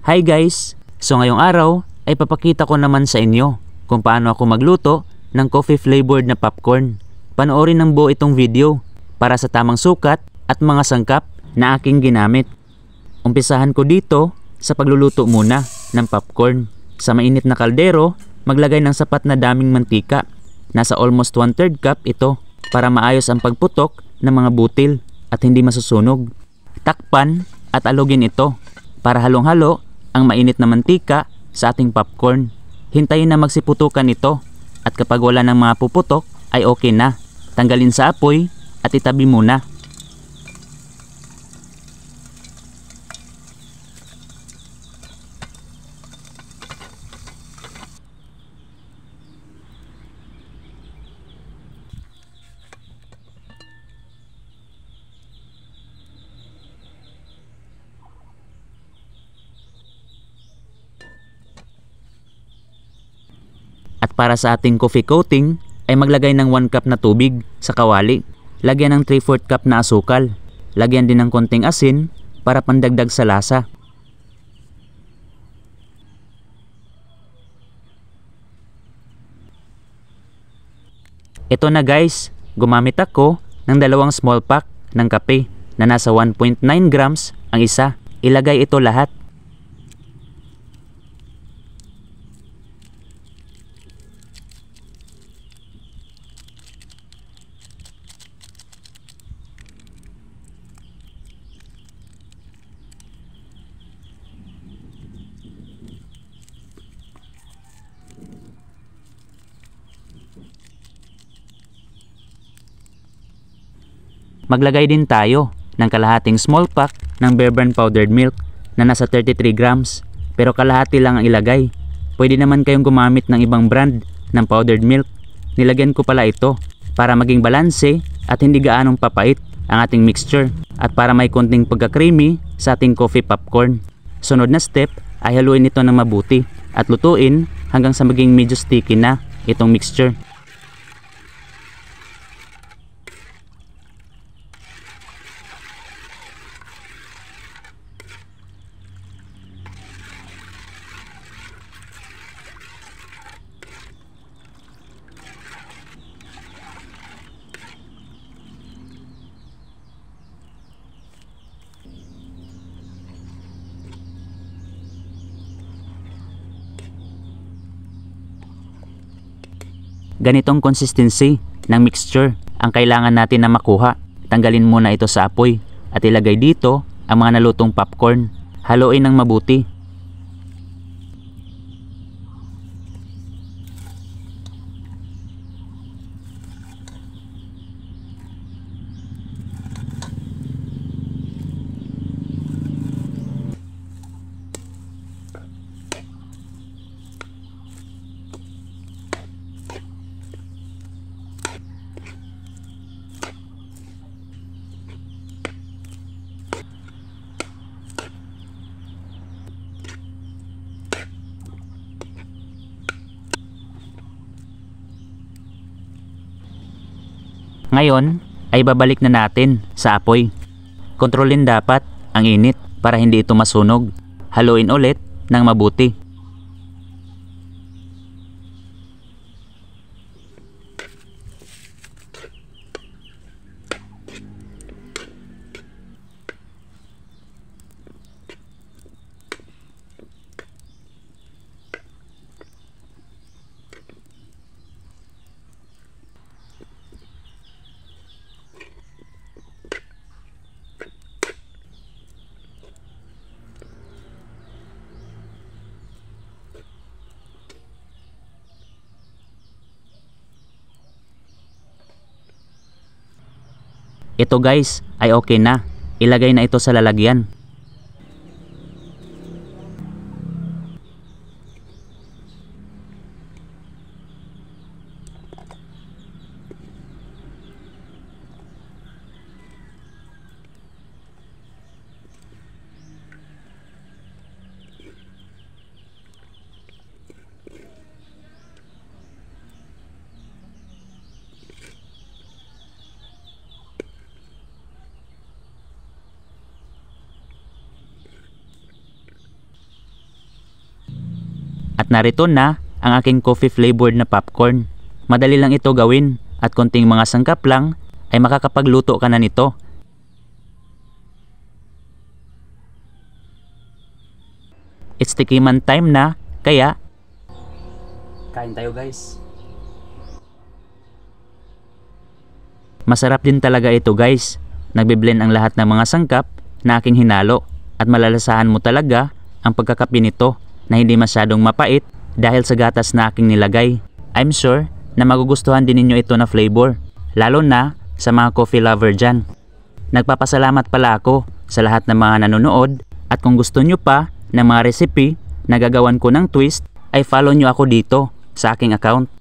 Hi guys! So ngayong araw ay papakita ko naman sa inyo kung paano ako magluto ng coffee flavored na popcorn. Panoorin ng buo itong video para sa tamang sukat at mga sangkap na aking ginamit. Umpisahan ko dito sa pagluluto muna ng popcorn. Sa mainit na kaldero, maglagay ng sapat na daming mantika. Nasa almost 1/3 cup ito para maayos ang pagputok ng mga butil at hindi masusunog. Takpan at alugin ito para halong-halo ang mainit na mantika sa ating popcorn. Hintayin na magsiputukan ito at kapag wala ng mga puputok ay okay na. Tanggalin sa apoy at itabi muna. At para sa ating coffee coating ay maglagay ng 1 cup na tubig sa kawali. Lagyan ng 3/4 cup na asukal. Lagyan din ng konting asin para pandagdag sa lasa. Ito na guys, gumamit ako ng 2 small pack ng kape na nasa 1.9 grams ang isa. Ilagay ito lahat. Maglagay din tayo ng kalahating small pack ng Bear Brand powdered milk na nasa 33 grams pero kalahati lang ang ilagay. Pwede naman kayong gumamit ng ibang brand ng powdered milk. Nilagyan ko pala ito para maging balanse at hindi gaanong papait ang ating mixture at para may konting pagka-creamy sa ating coffee popcorn. Sunod na step ay haluin ito ng mabuti at lutuin hanggang sa maging medyo sticky na itong mixture. Ganitong consistency ng mixture ang kailangan natin na makuha. Tanggalin muna ito sa apoy at ilagay dito ang mga nalutong popcorn. Haluin ng mabuti. Ngayon ay babalik na natin sa apoy. Kontrolin dapat ang init para hindi ito masunog. Haluin ulit ng mabuti. Ito guys ay okay na. Ilagay na ito sa lalagyan. At narito na ang aking coffee flavored na popcorn. Madali lang ito gawin at konting mga sangkap lang ay makakapagluto ka na nito. It's tikiman time na, kaya kain tayo guys. Masarap din talaga ito guys. Nagbe-blend ang lahat ng mga sangkap na aking hinalo at malalasahan mo talaga ang pagkakapi nito na hindi masyadong mapait dahil sa gatas na aking nilagay. I'm sure na magugustuhan din ninyo ito na flavor, lalo na sa mga coffee lover dyan. Nagpapasalamat pala ako sa lahat ng mga nanonood at kung gusto nyo pa ng mga recipe na gagawan ko ng twist ay follow nyo ako dito sa aking account.